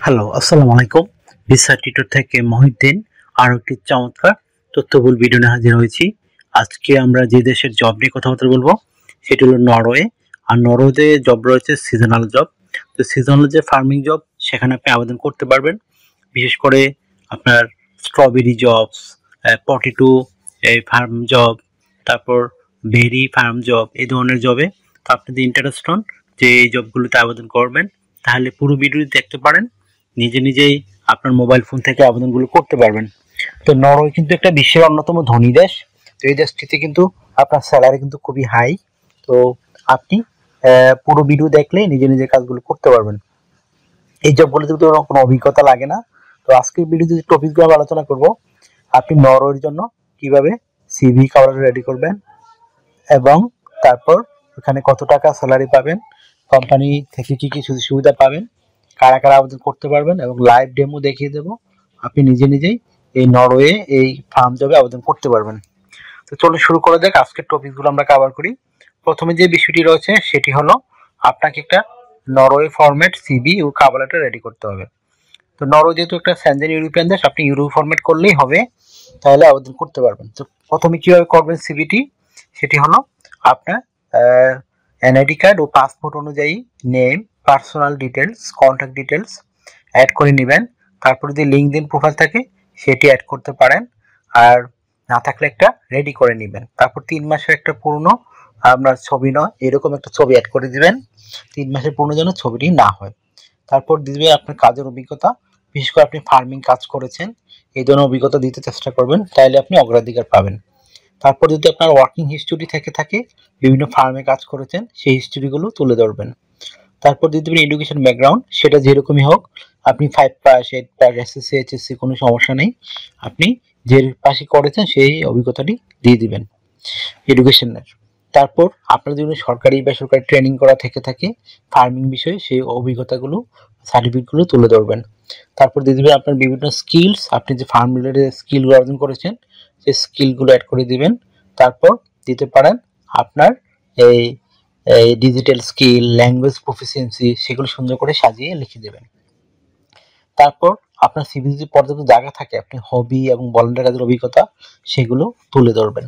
Hello, আসসালামু আলাইকুম। Visa tutor থেকে মহিউদ্দিন আরো একটি চমৎকার তথ্যবহুল ভিডিও নিয়ে হাজির হয়েছি। আজকে আমরা যে দেশের জব নিয়ে কথাবার্তা বলবো সেটি হলো নরওয়ে। আর নরওয়েতে জব রয়েছে সিজনাল জব। তো সিজনাল যে ফার্মিং জব সেখানে আপনি আবেদন করতে পারবেন। বিশেষ করে আপনার স্ট্রবেরি জবস, পটেটো এই ফার্ম জব, তারপর বেরি ফার্ম জব, এই ধরনের জবে তো আপনি যদি ইন্টারেস্ট হন যে এই জবগুলোতে আবেদন করবেন, তাহলে পুরো ভিডিওটি দেখতে পারেন। নিজেই আপনার মোবাইল ফোন থেকে আবেদনগুলো করতে পারবেন। তো নরওয়ে কিন্তু একটা বিশ্বের অন্যতম ধনী দেশ। তো এই দেশটিতে কিন্তু আপনার স্যালারি কিন্তু খুবই হাই। তো আপনি পুরো ভিডিও দেখলে নিজে কাজগুলো করতে পারবেন। এই জবগুলোতে কিন্তু কোনো অভিজ্ঞতা লাগে না। তো আজকের ভিডিওতে যে টপিকগুলো আমি আলোচনা করব, আপনি নরওয়ের জন্য কিভাবে সিভি কভার রেডি করবেন এবং তারপর ওখানে কত টাকা স্যালারি পাবেন, কোম্পানি থেকে কি কি সুযোগ সুবিধা পাবেন, কারা কারা আবেদন করতে পারবেন এবং লাইভ ডেমো দেখিয়ে দেব। আপনি নিজেই এই নরওয়ে এই ফার্ম জবে আবেদন করতে পারবেন। তো চলুন শুরু করা যাক। আজকের টপিকগুলো আমরা কভার করি। প্রথমে যে বিষয়টি রয়েছে সেটি হলো আপনাকে একটা নরওয়ে ফরম্যাট সিভি ও কভার লেটার রেডি করতে হবে। তো নরওয়ে যেহেতু একটা সেনজেন ইউরোপিয়ান দেশ, আপনি ইউরো ফরম্যাট করলেই হবে, তাহলে আবেদন করতে পারবেন। তো প্রথমে কিভাবে করবেন সিভিটি, সেটি হলো আপনার এনআইডি কার্ড ও পাসপোর্ট অনুযায়ী name, personal details, contact details add করে নেবেন। তারপর যদি লিঙ্কডইন প্রোফাইল থাকে সেটি অ্যাড করতে পারেন, আর না থাকলে একটা রেডি করে নেবেন। তারপর 3 মাসের একটা পুরনো আপনার ছবি নয় এরকম একটা ছবি অ্যাড করে দিবেন, 3 মাসের পুরনো যেন ছবিটি না হয়। তারপর দিবে আপনার কাজের অভিজ্ঞতা, বিশেষ করে আপনি ফার্মিং কাজ করেছেন এই ধরনের অভিজ্ঞতা দিতে চেষ্টা করবেন, তাহলে আপনি অগ্রাধিকার পাবেন। তারপর যদি আপনার ওয়ার্কিং হিস্টোরি থেকে থাকে, বিভিন্ন ফার্মে কাজ করেছেন সেই হিস্টোরিগুলো তুলে ধরবেন। তারপর যদি আপনি এডুকেশন ব্যাকগ্রাউন্ড সেটা যেরকমই হোক, আপনি 5 পাস, 8 পাস, এসএসসি, এইচএসসি কোনো সমস্যা নেই, আপনি যে পাশে করেছেন সেই অভিজ্ঞতাটি দিয়ে দিবেন এডুকেশনের। তারপর আপনার যদি সরকারি বেসরকারি ট্রেনিং করা থেকে থাকে ফার্মিং বিষয়ে সেই অভিজ্ঞতাগুলো, সার্টিফিকেটগুলো তুলে ধরবেন। তারপর দিয়ে দিবেন আপনার বিভিন্ন স্কিলস, আপনি যে ফার্ম রিলেটেড স্কিলগুলো অর্জন করেছেন সেই স্কিলগুলো অ্যাড করে দিবেন। তারপর দিতে পারেন আপনার এই এই ডিজিটাল স্কিল, ল্যাঙ্গুয়েজ প্রফিসিয়েন্সি, সেগুলো সুন্দর করে সাজিয়ে লিখে দেবেন। তারপর আপনার সিভি যদি পর্যাপ্ত জায়গা থাকে, আপনি হবি এবং ভলান্টিয়ার কাজের অভিজ্ঞতা সেগুলো তুলে ধরবেন।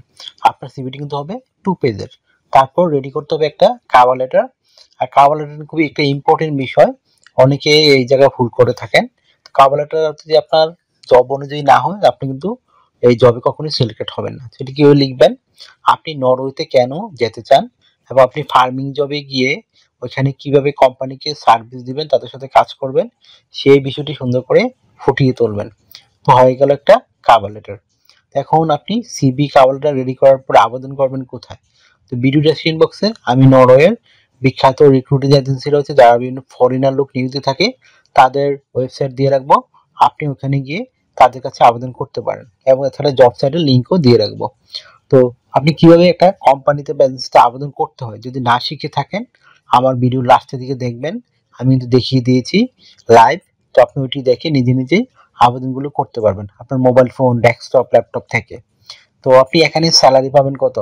আপনার সিভিটি কিন্তু হবে 2 পেজের। তারপর রেডি করতে হবে একটা কভার লেটার। আর কভার লেটার খুবই একটা ইম্পর্টেন্ট বিষয়, অনেকে এই জায়গায় ভুল করে থাকেন। কভার লেটার যদি আপনার জব অনুযায়ী না হয়, আপনি কিন্তু এই জবে কখনোই সিলেক্টেড হবেন না। সেটি কিভাবে লিখবেন, আপনি নরওয়েতে কেন যেতে চান এবং আপনি ফার্মিং জবে গিয়ে ওইখানে কিভাবে কোম্পানিকে সার্ভিস দিবেন, তাদের সাথে কাজ করবেন, সেই বিষয়টি সুন্দর করে ফুটিয়ে তুলবেন। তো হয়ে গেল একটা কভার লেটার। এখন আপনি সিভি কভার লেটার রেডি করার পর আবেদন করবেন কোথায়? তো ভিডিও ডেসক্রিপশন বক্সে আমি নরওয়ের বিখ্যাত রিক্রুটিং এজেন্সি রয়েছে যারা বিভিন্ন ফরেনার লোক নিয়োজিত থাকে, তাদের ওয়েবসাইট দিয়ে রাখবো। আপনি ওখানে গিয়ে তাদের কাছে আবেদন করতে পারেন এবং এছাড়া জব সাইটের লিঙ্কও দিয়ে রাখবো। তো আপনি কিভাবে একটা কোম্পানিতে বা এজেন্সিতে আবেদন করতে হয় যদি না শিখে থাকেন, আমার ভিডিও লাস্টের দিকে দেখবেন, আমি কিন্তু দেখিয়ে দিয়েছি লাইভ। তো আপনি ওইটি দেখে নিজেই আবেদনগুলো করতে পারবেন আপনার মোবাইল ফোন, ডেস্কটপ, ল্যাপটপ থেকে। তো আপনি এখানে স্যালারি পাবেন কত?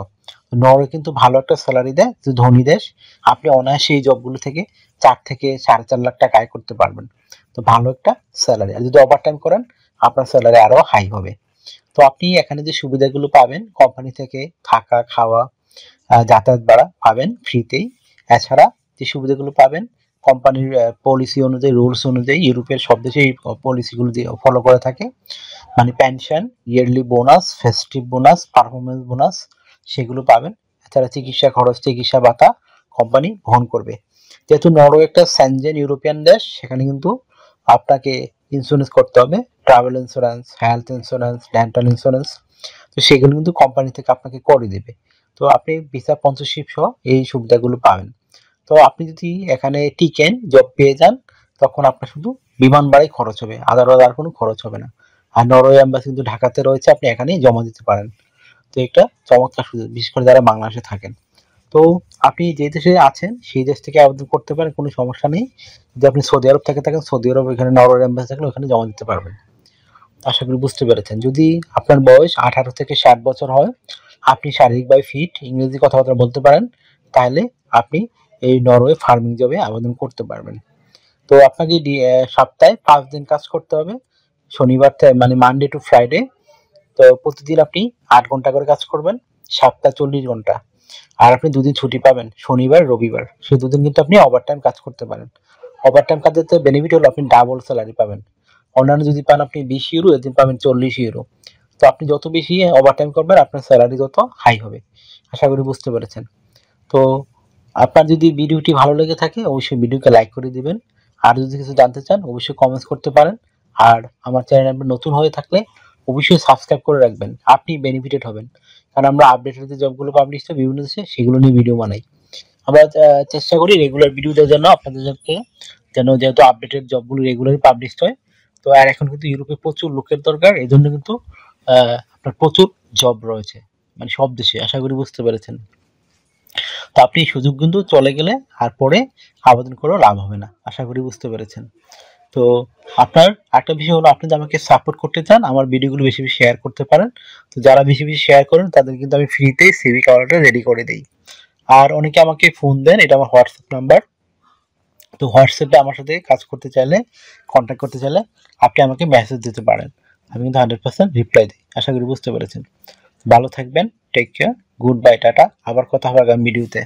নরওয়ে কিন্তু ভালো একটা স্যালারি দেয়, যে ধনী দেশ। আপনি অনায়াসে এই জবগুলো থেকে 4 থেকে 4.5 লাখ টাকা আয় করতে পারবেন। তো ভালো একটা স্যালারি, আর যদি ওভারটাইম করেন আপনার স্যালারি আরো হাই হবে। তো আপনি এখানে যে সুবিধাগুলো পাবেন কোম্পানি থেকে, থাকা, খাওয়া, যাতায়াত ভাড়া পাবেন ফ্রিতেই। এছাড়া যে সুবিধাগুলো পাবেন কোম্পানির পলিসি অনুযায়ী, রুলস অনুযায়ী, ইউরোপের সব দেশে এই পলিসিগুলো দিয়ে ফলো করে থাকে, মানে pension, yearly bonus, festive bonus, performance bonus, সেগুলো পাবেন। এছাড়া চিকিৎসা খরচ, চিকিৎসা ভাতা কোম্পানি বহন করবে। যেহেতু নরওয়ে একটা সেনজেন ইউরোপিয়ান দেশ, সেখানে কিন্তু আপনাকে ইন্স্যুরেন্স করতে হবে, travel insurance, health insurance, dental insurance. তো সেগুলো কিন্তু কোম্পানি থেকে আপনাকে করে দেবে। তো আপনি ভিসা স্পন্সরশিপ সহ এই সুবিধাগুলো পাবেন। তো আপনি যদি এখানে টিকেন, জব পেয়ে যান, তখন আপনার শুধু বিমান ভাড়াই খরচ হবে, আদারওয়াইজ আর কোনো খরচ হবে না। আর নরওয়ে এম্বাসি কিন্তু ঢাকাতে রয়েছে, আপনি এখানেই জমা দিতে পারেন। তো একটা চমৎকার সুযোগ, বিশেষ করে যারা বাংলাদেশে থাকেন। তো আপনি যে দেশে আছেন সেই দেশ থেকে আবেদন করতে পারেন, কোনো সমস্যা নেই। যদি আপনি সৌদি আরব থেকে থাকেন, সৌদি আরব এখানে নরওয়ে এম্বাসি থাকলে ওখানে জমা দিতে পারবেন। আশা করি বুঝতে পেরেছেন। যদি আপনার বয়স 18 থেকে 60 বছর হয়, আপনি শারীরিকভাবে ফিট, ইংরেজি কথাবার্তা বলতে পারেন, তাহলে আপনি এই নরওয়ে ফার্মিং জবে আবেদন করতে পারবেন। তো তো আপনাকে সপ্তাহে 5 দিন কাজ করতে হবে, শনিবার মানে মানডে টু ফ্রাইডে। তো প্রতিদিন আপনি 8 ঘন্টা করে কাজ করবেন, সপ্তাহে 40 ঘন্টা। আর আপনি দুদিন ছুটি পাবেন, শনিবার রবিবার। সেই দুদিন কিন্তু আপনি ওভারটাইম কাজ করতে পারেন। ওভারটাইম কাজের তো বেনিফিট হলো আপনি ডাবল স্যালারি পাবেন। অন্যান্য যদি পান আপনি 20 ইউরো, এদিন পাবেন 40 ইউরো। তো আপনি যত বেশি ওভারটাইম করবেন আপনার স্যালারি তত হাই হবে। আশা করি বুঝতে পেরেছেন। তো আপনার যদি ভিডিওটি ভালো লেগে থাকে অবশ্যই ভিডিওকে লাইক করে দিবেন। আর যদি কিছু জানতে চান অবশ্যই কমেন্টস করতে পারেন। আর আমার চ্যানেলে আপনি নতুন হয়ে থাকলে অবশ্যই সাবস্ক্রাইব করে রাখবেন, আপনি বেনিফিটেড হবেন। কারণ আমরা আপডেটেড যে জবগুলো পাবলিশ হয় বিভিন্ন দেশে সেগুলো নিয়ে ভিডিও বানাই। আমরা চেষ্টা করি রেগুলার ভিডিও দেওয়ার জন্য আপনাদেরকে, যেন যেহেতু আপডেটেড জবগুলো রেগুলারই পাবলিশ হয়। তো আর এখন কিন্তু ইউরোপে প্রচুর লোকের দরকার, এই জন্য কিন্তু আপনার প্রচুর জব রয়েছে মানে সব দেশে। আশা করি বুঝতে পেরেছেন। তো আপনি সুযোগ কিন্তু চলে গেলে আর পরে আবেদন করেও লাভ হবে না। আশা করি বুঝতে পেরেছেন। তো আপনার একটা বিষয় হলো আপনি যদি আমাকে সাপোর্ট করতে চান আমার ভিডিওগুলো বেশি বেশি শেয়ার করতে পারেন। তো যারা বেশি বেশি শেয়ার করেন তাদের কিন্তু আমি ফ্রিতেই সিভি কভারটা রেডি করে দিই। আর অনেকে আমাকে ফোন দেন, এটা আমার হোয়াটসঅ্যাপ নাম্বার। তো হোয়াটসঅ্যাপে আমার সাথে কাজ করতে চাইলে, কন্ট্যাক্ট করতে চাইলে আপনি আমাকে মেসেজ দিতে পারেন, আমি কিন্তু 100% রিপ্লাই দিই। আশা করি বুঝতে পেরেছেন। ভালো থাকবেন, take care, good bye, tata. আবার কথা হবে আগামী ভিডিওতে।